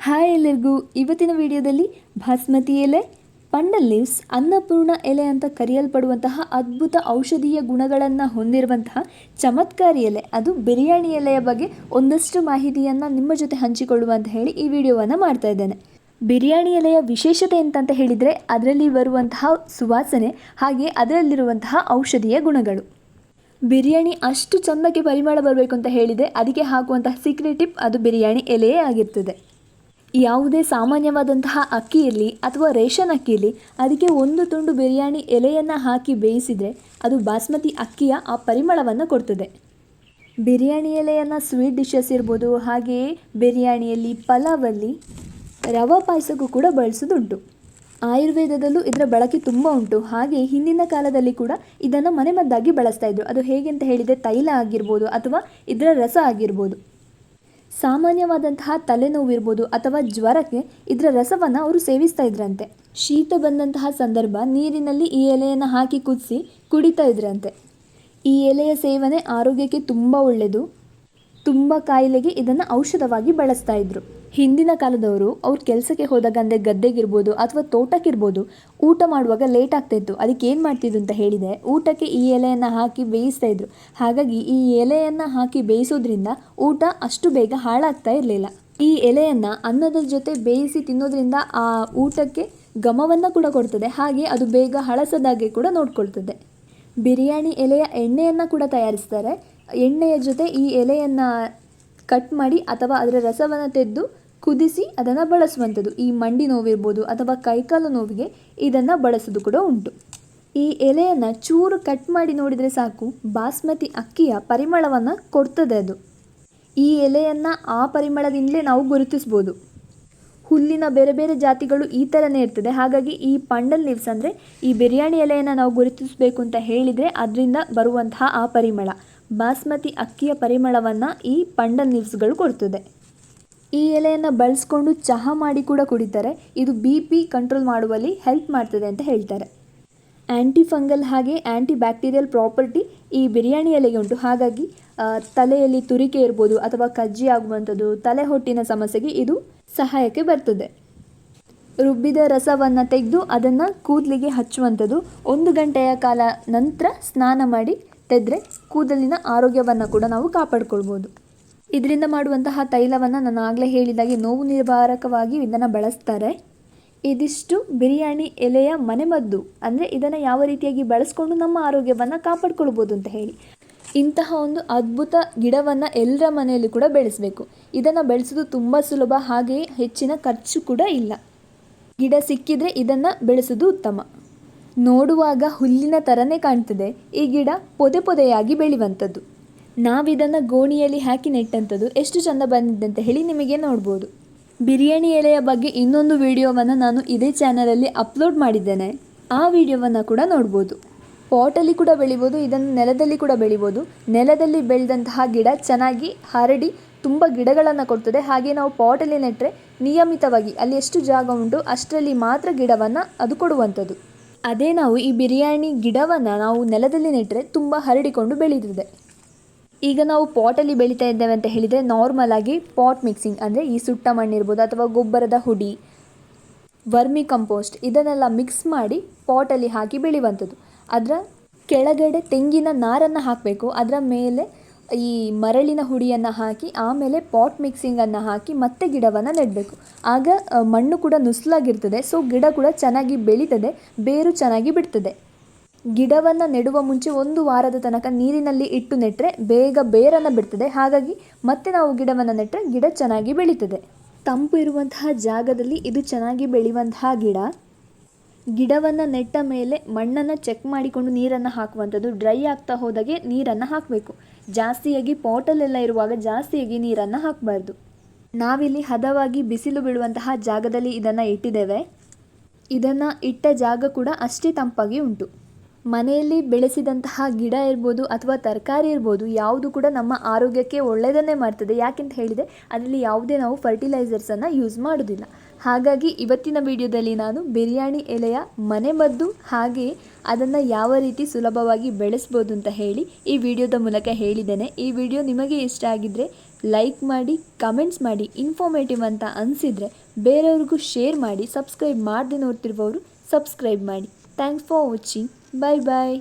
Hi ಎಲ್ಲರಿಗೂ, ಇವತ್ತಿನ ವಿಡಿಯೋದಲ್ಲಿ ಬಾಸ್ಮತಿ ಎಲೆ, ಪಂಡಲ್ ಲೀವ್ಸ್, ಅನ್ನಪೂರ್ಣ ಎಲೆ ಅಂತ ಕರೆಯಲ್ಪಡುವಂತಹ ಅದ್ಭುತ ಔಷಧೀಯ ಗುಣಗಳನ್ನು ಹೊಂದಿರುವಂತಹ ಚಮತ್ಕಾರಿ ಎಲೆ, ಅದು ಬಿರಿಯಾನಿ ಎಲೆಯ ಬಗ್ಗೆ ಒಂದಷ್ಟು ಮಾಹಿತಿಯನ್ನು ನಿಮ್ಮ ಜೊತೆ ಹಂಚಿಕೊಳ್ಳುವ ಅಂತ ಹೇಳಿ ಈ ವಿಡಿಯೋವನ್ನು ಮಾಡ್ತಾ ಇದ್ದೇನೆ. ಬಿರಿಯಾನಿ ಎಲೆಯ ವಿಶೇಷತೆ ಎಂತಂತ ಹೇಳಿದರೆ ಅದರಲ್ಲಿ ಬರುವಂತಹ ಸುವಾಸನೆ, ಹಾಗೆ ಅದರಲ್ಲಿರುವಂತಹ ಔಷಧೀಯ ಗುಣಗಳು. ಬಿರಿಯಾನಿ ಅಷ್ಟು ಚೆಂದಕ್ಕೆ ಪರಿಮಳ ಬರಬೇಕು ಅಂತ ಹೇಳಿದರೆ ಅದಕ್ಕೆ ಹಾಕುವಂತಹ ಸೀಕ್ರೆಟ್ ಟಿಪ್ ಅದು ಬಿರಿಯಾನಿ ಎಲೆಯೇ ಆಗಿರ್ತದೆ. ಯಾವುದೇ ಸಾಮಾನ್ಯವಾದಂತಹ ಅಕ್ಕಿ ಇರಲಿ ಅಥವಾ ರೇಷನ್ ಅಕ್ಕಿ ಇರಲಿ, ಅದಕ್ಕೆ ಒಂದು ತುಂಡು ಬಿರಿಯಾನಿ ಎಲೆಯನ್ನು ಹಾಕಿ ಬೇಯಿಸಿದರೆ ಅದು ಬಾಸ್ಮತಿ ಅಕ್ಕಿಯ ಆ ಪರಿಮಳವನ್ನು ಕೊಡ್ತದೆ. ಬಿರಿಯಾನಿ ಎಲೆಯನ್ನು ಸ್ವೀಟ್ ಡಿಶಸ್ ಇರ್ಬೋದು, ಹಾಗೆಯೇ ಬಿರಿಯಾನಿಯಲ್ಲಿ, ಪಲಾವಲ್ಲಿ, ರವಾ ಪಾಯಸಕ್ಕೂ ಕೂಡ ಬಳಸೋದುಂಟು. ಆಯುರ್ವೇದದಲ್ಲೂ ಇದರ ಬಳಕೆ ತುಂಬ ಉಂಟು. ಹಾಗೆ ಹಿಂದಿನ ಕಾಲದಲ್ಲಿ ಕೂಡ ಇದನ್ನು ಮನೆಮದ್ದಾಗಿ ಬಳಸ್ತಾ ಇದ್ರು. ಅದು ಹೇಗೆ ಅಂತ ಹೇಳಿದರೆ ತೈಲ ಆಗಿರ್ಬೋದು ಅಥವಾ ಇದರ ರಸ ಆಗಿರ್ಬೋದು. ಸಾಮಾನ್ಯವಾದಂತಹ ತಲೆನೋವಿರ್ಬೋದು ಅಥವಾ ಜ್ವರಕ್ಕೆ ಇದರ ರಸವನ್ನು ಅವರು ಸೇವಿಸ್ತಾ ಇದ್ರಂತೆ. ಶೀತ ಬಂದಂತಹ ಸಂದರ್ಭ ನೀರಿನಲ್ಲಿ ಈ ಎಲೆಯನ್ನು ಹಾಕಿ ಕುದಿಸಿ ಕುಡಿತಾ ಇದ್ರಂತೆ. ಈ ಎಲೆಯ ಸೇವನೆ ಆರೋಗ್ಯಕ್ಕೆ ತುಂಬ ಒಳ್ಳೆಯದು. ತುಂಬ ಕಾಯಿಲೆಗೆ ಇದನ್ನು ಔಷಧವಾಗಿ ಬಳಸ್ತಾ ಇದ್ರು. ಹಿಂದಿನ ಕಾಲದವರು ಅವ್ರ ಕೆಲಸಕ್ಕೆ ಹೋದಾಗ, ಅಂದರೆ ಗದ್ದೆಗಿರ್ಬೋದು ಅಥವಾ ತೋಟಕ್ಕಿರ್ಬೋದು, ಊಟ ಮಾಡುವಾಗ ಲೇಟ್ ಆಗ್ತಾಯಿತ್ತು. ಅದಕ್ಕೆ ಏನು ಮಾಡ್ತಿದ್ರು ಅಂತ ಹೇಳಿದರೆ ಊಟಕ್ಕೆ ಈ ಎಲೆಯನ್ನು ಹಾಕಿ ಬೇಯಿಸ್ತಾ ಇದ್ರು. ಹಾಗಾಗಿ ಈ ಎಲೆಯನ್ನು ಹಾಕಿ ಬೇಯಿಸೋದ್ರಿಂದ ಊಟ ಅಷ್ಟು ಬೇಗ ಹಾಳಾಗ್ತಾ ಇರಲಿಲ್ಲ. ಈ ಎಲೆಯನ್ನು ಅನ್ನದ ಜೊತೆ ಬೇಯಿಸಿ ತಿನ್ನೋದ್ರಿಂದ ಆ ಊಟಕ್ಕೆ ಘಮವನ್ನು ಕೂಡ ಕೊಡ್ತದೆ, ಹಾಗೆ ಅದು ಬೇಗ ಹಳಸದಾಗೆ ಕೂಡ ನೋಡ್ಕೊಳ್ತದೆ. ಬಿರಿಯಾನಿ ಎಲೆಯ ಎಣ್ಣೆಯನ್ನು ಕೂಡ ತಯಾರಿಸ್ತಾರೆ. ಎಣ್ಣೆಯ ಜೊತೆ ಈ ಎಲೆಯನ್ನು ಕಟ್ ಮಾಡಿ ಅಥವಾ ಅದರ ರಸವನ್ನು ತೆಗೆದು ಕುದಿಸಿ ಅದನ್ನು ಬಳಸುವಂಥದ್ದು. ಈ ಮಂಡಿ ನೋವಿರ್ಬೋದು ಅಥವಾ ಕೈಕಾಲು ನೋವಿಗೆ ಇದನ್ನು ಬಳಸೋದು ಕೂಡ ಉಂಟು. ಈ ಎಲೆಯನ್ನು ಚೂರು ಕಟ್ ಮಾಡಿ ನೋಡಿದರೆ ಸಾಕು, ಬಾಸ್ಮತಿ ಅಕ್ಕಿಯ ಪರಿಮಳವನ್ನು ಕೊಡ್ತದೆ ಅದು. ಈ ಎಲೆಯನ್ನು ಆ ಪರಿಮಳದಿಂದಲೇ ನಾವು ಗುರುತಿಸ್ಬೋದು. ಹುಲ್ಲಿನ ಬೇರೆ ಬೇರೆ ಜಾತಿಗಳು ಈ ಥರನೇ ಇರ್ತದೆ. ಹಾಗಾಗಿ ಈ ಪಂಡಲ್ ಲೀವ್ಸ್ ಅಂದರೆ ಈ ಬಿರಿಯಾನಿ ಎಲೆಯನ್ನು ನಾವು ಗುರುತಿಸಬೇಕು ಅಂತ ಹೇಳಿದರೆ ಅದರಿಂದ ಬರುವಂತಹ ಆ ಪರಿಮಳ, ಬಾಸ್ಮತಿ ಅಕ್ಕಿಯ ಪರಿಮಳವನ್ನು ಈ ಪಂಡಲ್ ಲೀವ್ಸ್ಗಳು ಕೊಡ್ತದೆ. ಈ ಎಲೆಯನ್ನು ಬಳಸ್ಕೊಂಡು ಚಹಾ ಮಾಡಿ ಕೂಡ ಕುಡಿತಾರೆ. ಇದು BP ಕಂಟ್ರೋಲ್ ಮಾಡುವಲ್ಲಿ ಹೆಲ್ಪ್ ಮಾಡ್ತದೆ ಅಂತ ಹೇಳ್ತಾರೆ. ಆ್ಯಂಟಿ ಫಂಗಲ್ ಹಾಗೆ ಆ್ಯಂಟಿ ಬ್ಯಾಕ್ಟೀರಿಯಲ್ ಪ್ರಾಪರ್ಟಿ ಈ ಬಿರಿಯಾನಿ ಎಲೆಗೆ ಉಂಟು. ಹಾಗಾಗಿ ತಲೆಯಲ್ಲಿ ತುರಿಕೆ ಇರ್ಬೋದು ಅಥವಾ ಕಜ್ಜಿ ಆಗುವಂಥದ್ದು, ತಲೆ ಹೊಟ್ಟಿನ ಸಮಸ್ಯೆಗೆ ಇದು ಸಹಾಯಕ್ಕೆ ಬರ್ತದೆ. ರುಬ್ಬಿದ ರಸವನ್ನು ತೆಗೆದು ಅದನ್ನು ಕೂದಲಿಗೆ ಹಚ್ಚುವಂಥದ್ದು. 1 ಗಂಟೆಯ ಕಾಲ ನಂತರ ಸ್ನಾನ ಮಾಡಿ ತೆಗೆದ್ರೆ ಕೂದಲಿನ ಆರೋಗ್ಯವನ್ನು ಕೂಡ ನಾವು ಕಾಪಾಡ್ಕೊಳ್ಬೋದು. ಇದರಿಂದ ಮಾಡುವಂತಹ ತೈಲವನ್ನು ನಾನು ಆಗಲೇ ಹೇಳಿದಾಗೆ ನೋವು ನಿವಾರಕವಾಗಿ ಇದನ್ನು ಬಳಸ್ತಾರೆ. ಇದಿಷ್ಟು ಬಿರಿಯಾನಿ ಎಲೆಯ ಮನೆಮದ್ದು, ಅಂದರೆ ಇದನ್ನು ಯಾವ ರೀತಿಯಾಗಿ ಬಳಸ್ಕೊಂಡು ನಮ್ಮ ಆರೋಗ್ಯವನ್ನು ಕಾಪಾಡ್ಕೊಳ್ಬೋದು ಅಂತ ಹೇಳಿ. ಇಂತಹ ಒಂದು ಅದ್ಭುತ ಗಿಡವನ್ನು ಎಲ್ಲರ ಮನೆಯಲ್ಲಿ ಕೂಡ ಬೆಳೆಸಬೇಕು. ಇದನ್ನು ಬೆಳೆಸೋದು ತುಂಬ ಸುಲಭ, ಹಾಗೆಯೇ ಹೆಚ್ಚಿನ ಖರ್ಚು ಕೂಡ ಇಲ್ಲ. ಗಿಡ ಸಿಕ್ಕಿದರೆ ಇದನ್ನು ಬೆಳೆಸೋದು ಉತ್ತಮ. ನೋಡುವಾಗ ಹುಲ್ಲಿನ ಥರನೇ ಕಾಣ್ತದೆ. ಈ ಗಿಡ ಪೊದೆ ಪೊದೆಯಾಗಿ ಬೆಳೆಯುವಂಥದ್ದು. ನಾವಿದನ್ನು ಗೋಣಿಯಲ್ಲಿ ಹಾಕಿ ನೆಟ್ಟಂಥದ್ದು. ಎಷ್ಟು ಚೆಂದ ಬಂದಿದೆ ಅಂತ ಹೇಳಿ ನಿಮಗೆ ನೋಡ್ಬೋದು. ಬಿರಿಯಾನಿ ಎಲೆಯ ಬಗ್ಗೆ ಇನ್ನೊಂದು ವಿಡಿಯೋವನ್ನು ನಾನು ಇದೇ ಚಾನಲಲ್ಲಿ ಅಪ್ಲೋಡ್ ಮಾಡಿದ್ದೇನೆ. ಆ ವಿಡಿಯೋವನ್ನು ಕೂಡ ನೋಡ್ಬೋದು. ಪಾಟಲ್ಲಿ ಕೂಡ ಬೆಳಿಬೋದು, ಇದನ್ನು ನೆಲದಲ್ಲಿ ಕೂಡ ಬೆಳಿಬೋದು. ನೆಲದಲ್ಲಿ ಬೆಳೆದಂತಹ ಗಿಡ ಚೆನ್ನಾಗಿ ಹರಡಿ ತುಂಬ ಗಿಡಗಳನ್ನು ಕೊಡ್ತದೆ. ಹಾಗೆ ನಾವು ಪಾಟಲ್ಲಿ ನೆಟ್ಟರೆ ನಿಯಮಿತವಾಗಿ ಅಲ್ಲಿ ಎಷ್ಟು ಜಾಗ ಉಂಟು ಅಷ್ಟರಲ್ಲಿ ಮಾತ್ರ ಗಿಡವನ್ನು ಅದು ಕೊಡುವಂಥದ್ದು. ಅದೇ ನಾವು ಈ ಬಿರಿಯಾನಿ ಗಿಡವನ್ನು ನಾವು ನೆಲದಲ್ಲಿ ನೆಟ್ಟರೆ ತುಂಬ ಹರಡಿಕೊಂಡು ಬೆಳೀತದೆ. ಈಗ ನಾವು ಪಾಟಲ್ಲಿ ಬೆಳೀತಾ ಇದ್ದೇವೆ ಅಂತ ಹೇಳಿದರೆ ನಾರ್ಮಲ್ ಆಗಿ ಪಾಟ್ ಮಿಕ್ಸಿಂಗ್, ಅಂದರೆ ಈ ಸುಟ್ಟ ಮಣ್ಣಿರ್ಬೋದು ಅಥವಾ ಗೊಬ್ಬರದ ಹುಡಿ, ವರ್ಮಿ ಕಂಪೋಸ್ಟ್, ಇದನ್ನೆಲ್ಲ ಮಿಕ್ಸ್ ಮಾಡಿ ಪಾಟಲ್ಲಿ ಹಾಕಿ ಬೆಳೆಯುವಂಥದ್ದು. ಅದರ ಕೆಳಗಡೆ ತೆಂಗಿನ ನಾರನ್ನು ಹಾಕಬೇಕು. ಅದರ ಮೇಲೆ ಈ ಮರಳಿನ ಹುಡಿಯನ್ನು ಹಾಕಿ ಆಮೇಲೆ ಪಾಟ್ ಮಿಕ್ಸಿಂಗನ್ನು ಹಾಕಿ ಮತ್ತೆ ಗಿಡವನ್ನು ನೆಡಬೇಕು. ಆಗ ಮಣ್ಣು ಕೂಡ ನುಸ್ಲಾಗಿರ್ತದೆ. ಸೊ ಗಿಡ ಕೂಡ ಚೆನ್ನಾಗಿ ಬೆಳೀತದೆ, ಬೇರು ಚೆನ್ನಾಗಿ ಬಿಡ್ತದೆ. ಗಿಡವನ್ನು ನೆಡುವ ಮುಂಚೆ 1 ವಾರದ ತನಕ ನೀರಿನಲ್ಲಿ ಇಟ್ಟು ನೆಟ್ಟರೆ ಬೇಗ ಬೇರನ್ನು ಬಿಡ್ತದೆ. ಹಾಗಾಗಿ ಮತ್ತೆ ನಾವು ಗಿಡವನ್ನು ನೆಟ್ಟರೆ ಗಿಡ ಚೆನ್ನಾಗಿ ಬೆಳೀತದೆ. ತಂಪು ಇರುವಂತಹ ಜಾಗದಲ್ಲಿ ಇದು ಚೆನ್ನಾಗಿ ಬೆಳೆಯುವಂತಹ ಗಿಡ. ಗಿಡವನ್ನು ನೆಟ್ಟ ಮೇಲೆ ಮಣ್ಣನ್ನು ಚೆಕ್ ಮಾಡಿಕೊಂಡು ನೀರನ್ನು ಹಾಕುವಂಥದ್ದು. ಡ್ರೈ ಆಗ್ತಾ ಹೋದಾಗೆ ನೀರನ್ನು ಹಾಕಬೇಕು. ಜಾಸ್ತಿಯಾಗಿ ಪಾಟಲ್ಲೆಲ್ಲ ಇರುವಾಗ ಜಾಸ್ತಿಯಾಗಿ ನೀರನ್ನು ಹಾಕಬಾರ್ದು. ನಾವಿಲ್ಲಿ ಹದವಾಗಿ ಬಿಸಿಲು ಬೀಳುವಂತಹ ಜಾಗದಲ್ಲಿ ಇದನ್ನು ಇಟ್ಟಿದ್ದೇವೆ. ಇದನ್ನು ಇಟ್ಟ ಜಾಗ ಕೂಡ ಅಷ್ಟೇ ತಂಪಾಗಿ ಉಂಟು. ಮನೆಯಲ್ಲಿ ಬೆಳೆಸಿದಂತಹ ಗಿಡ ಇರ್ಬೋದು ಅಥವಾ ತರಕಾರಿ ಇರ್ಬೋದು, ಯಾವುದು ಕೂಡ ನಮ್ಮ ಆರೋಗ್ಯಕ್ಕೆ ಒಳ್ಳೆಯದನ್ನೇ ಮಾಡ್ತದೆ. ಯಾಕೆಂತ ಹೇಳಿದರೆ ಅದರಲ್ಲಿ ಯಾವುದೇ ನಾವು ಫರ್ಟಿಲೈಸರ್ಸನ್ನು ಯೂಸ್ ಮಾಡೋದಿಲ್ಲ. ಹಾಗಾಗಿ ಇವತ್ತಿನ ವಿಡಿಯೋದಲ್ಲಿ ನಾನು ಬಿರಿಯಾನಿ ಎಲೆಯ ಮನೆಮದ್ದು ಹಾಗೆಯೇ ಅದನ್ನು ಯಾವ ರೀತಿ ಸುಲಭವಾಗಿ ಬೆಳೆಸ್ಬೋದು ಅಂತ ಹೇಳಿ ಈ ವಿಡಿಯೋದ ಮೂಲಕ ಹೇಳಿದ್ದೇನೆ. ಈ ವಿಡಿಯೋ ನಿಮಗೆ ಇಷ್ಟ ಆಗಿದ್ದರೆ ಲೈಕ್ ಮಾಡಿ, ಕಮೆಂಟ್ಸ್ ಮಾಡಿ. ಇನ್ಫಾರ್ಮೇಟಿವ್ ಅಂತ ಅನಿಸಿದರೆ ಬೇರೆಯವ್ರಿಗೂ ಶೇರ್ ಮಾಡಿ. ಸಬ್ಸ್ಕ್ರೈಬ್ ಮಾಡದೆ ನೋಡ್ತಿರುವವರು ಸಬ್ಸ್ಕ್ರೈಬ್ ಮಾಡಿ. Thanks for watching. Bye bye.